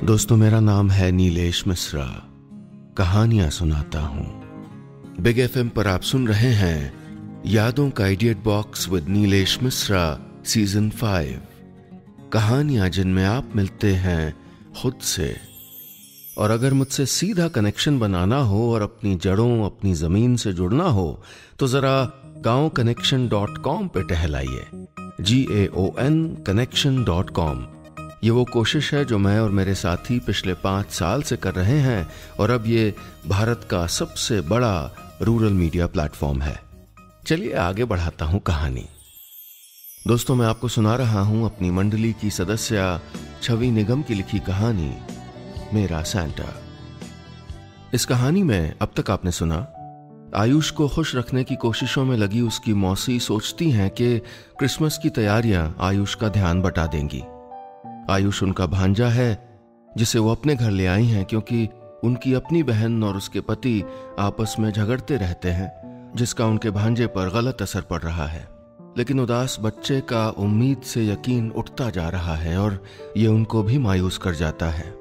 दोस्तों, मेरा नाम है नीलेश मिश्रा। कहानियां सुनाता हूं। बिग एफएम पर आप सुन रहे हैं यादों का idiot box with Nilesh Mishra season 5। कहानियां जिनमें आप मिलते हैं खुद से। और अगर मुझसे सीधा कनेक्शन बनाना हो और अपनी जड़ों, अपनी जमीन से जुड़ना हो तो जरा gaonconnection.com पे टहलाइए। GAON connection.com। ये वो कोशिश है जो मैं और मेरे साथी पिछले 5 साल से कर रहे हैं और अब ये भारत का सबसे बड़ा रूरल मीडिया प्लेटफॉर्म है। चलिए आगे बढ़ाता हूं कहानी। दोस्तों, मैं आपको सुना रहा हूं अपनी मंडली की सदस्य छवि निगम की लिखी कहानी मेरा सैंटा। इस कहानी में अब तक आपने सुना, आयुष को खुश रखने की कोशिशों में लगी उसकी मौसी सोचती हैं कि क्रिसमस की तैयारियां आयुष का ध्यान बटा देंगी। आयुष उनका भांजा है जिसे वो अपने घर ले आई हैं क्योंकि उनकी अपनी बहन और उसके पति आपस में झगड़ते रहते हैं, जिसका उनके भांजे पर गलत असर पड़ रहा है। लेकिन उदास बच्चे का उम्मीद से यकीन उठता जा रहा है और ये उनको भी मायूस कर जाता है।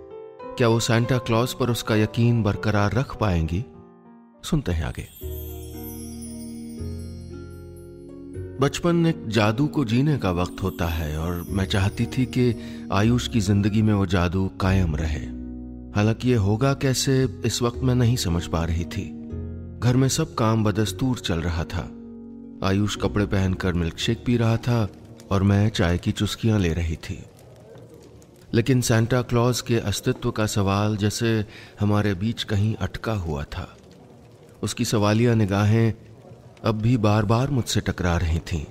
क्या वो सांता क्लॉज पर उसका यकीन बरकरार रख पाएंगी? सुनते हैं आगे। बचपन एक जादू को जीने का वक्त होता है और मैं चाहती थी कि आयुष की जिंदगी में वो जादू कायम रहे। हालांकि ये होगा कैसे, इस वक्त मैं नहीं समझ पा रही थी। घर में सब काम बदस्तूर चल रहा था। आयुष कपड़े पहनकर मिल्कशेक पी रहा था और मैं चाय की चुस्कियां ले रही थी। लेकिन सांता क्लॉज के अस्तित्व का सवाल जैसे हमारे बीच कहीं अटका हुआ था। उसकी सवालिया निगाहें अब भी बार बार मुझसे टकरा रही थीं,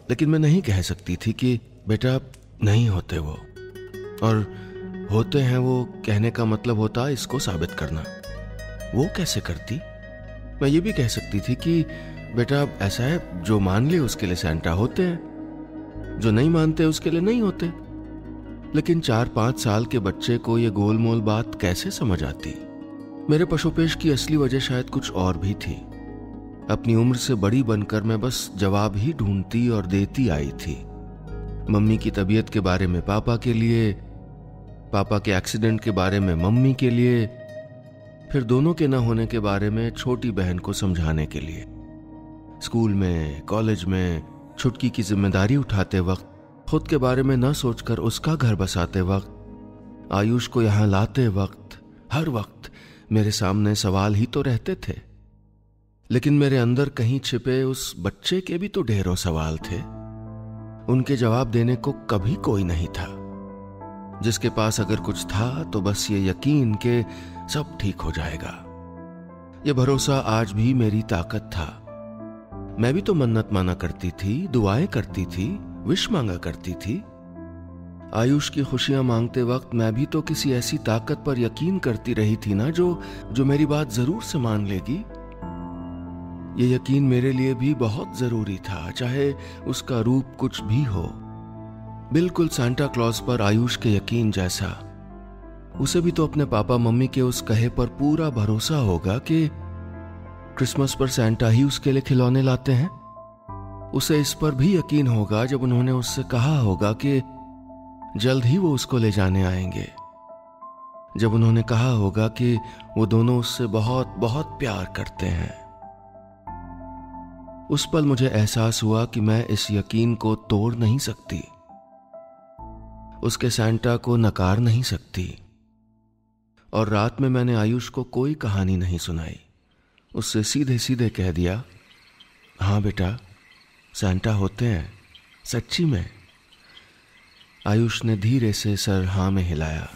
लेकिन मैं नहीं कह सकती थी कि बेटा नहीं होते वो, और होते हैं वो कहने का मतलब होता इसको साबित करना। वो कैसे करती? मैं ये भी कह सकती थी कि बेटा ऐसा है, जो मान ले उसके लिए सांता होते हैं, जो नहीं मानते उसके लिए नहीं होते। लेकिन 4-5 साल के बच्चे को ये गोलमोल बात कैसे समझ आती? मेरे पशुपेश की असली वजह शायद कुछ और भी थी। अपनी उम्र से बड़ी बनकर मैं बस जवाब ही ढूंढती और देती आई थी। मम्मी की तबीयत के बारे में पापा के लिए, पापा के एक्सीडेंट के बारे में मम्मी के लिए, फिर दोनों के न होने के बारे में छोटी बहन को समझाने के लिए। स्कूल में, कॉलेज में छुटकी की जिम्मेदारी उठाते वक्त, खुद के बारे में न सोचकर उसका घर बसाते वक्त, आयुष को यहां लाते वक्त, हर वक्त मेरे सामने सवाल ही तो रहते थे। लेकिन मेरे अंदर कहीं छिपे उस बच्चे के भी तो ढेरों सवाल थे। उनके जवाब देने को कभी कोई नहीं था। जिसके पास अगर कुछ था तो बस ये यकीन कि सब ठीक हो जाएगा। ये भरोसा आज भी मेरी ताकत था। मैं भी तो मन्नत माना करती थी, दुआएं करती थी, विश मांगा करती थी। आयुष की खुशियां मांगते वक्त मैं भी तो किसी ऐसी ताकत पर यकीन करती रही थी ना, जो मेरी बात जरूर से मान लेगी। ये यकीन मेरे लिए भी बहुत जरूरी था, चाहे उसका रूप कुछ भी हो। बिल्कुल सांता क्लॉज पर आयुष के यकीन जैसा। उसे भी तो अपने पापा मम्मी के उस कहे पर पूरा भरोसा होगा कि क्रिसमस पर सांता ही उसके लिए खिलौने लाते हैं। उसे इस पर भी यकीन होगा जब उन्होंने उससे कहा होगा कि जल्द ही वो उसको ले जाने आएंगे। जब उन्होंने कहा होगा कि वो दोनों उससे बहुत बहुत प्यार करते हैं। उस पल मुझे एहसास हुआ कि मैं इस यकीन को तोड़ नहीं सकती, उसके सांता को नकार नहीं सकती। और रात में मैंने आयुष को कोई कहानी नहीं सुनाई। उससे सीधे सीधे कह दिया, हाँ बेटा, सांता होते हैं, सच्ची में। आयुष ने धीरे से सर हाँ में हिलाया।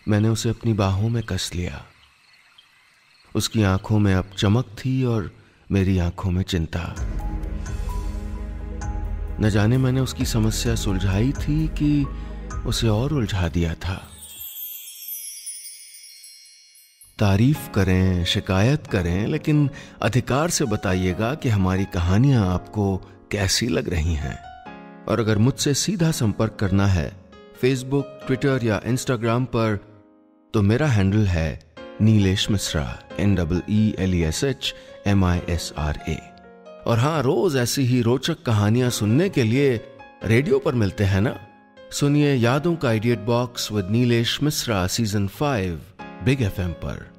मैंने उसे अपनी बाहों में कस लिया। उसकी आंखों में अब चमक थी और मेरी आंखों में चिंता। न जाने मैंने उसकी समस्या सुलझाई थी कि उसे और उलझा दिया था। तारीफ करें, शिकायत करें, लेकिन अधिकार से बताइएगा कि हमारी कहानियां आपको कैसी लग रही हैं। और अगर मुझसे सीधा संपर्क करना है फेसबुक, ट्विटर या इंस्टाग्राम पर, तो मेरा हैंडल है नीलेश मिश्रा, NEELESHMISRA। और हाँ, रोज ऐसी ही रोचक कहानियां सुनने के लिए रेडियो पर मिलते हैं ना, सुनिए यादों का idiot box with Nilesh Mishra season 5 big FM पर।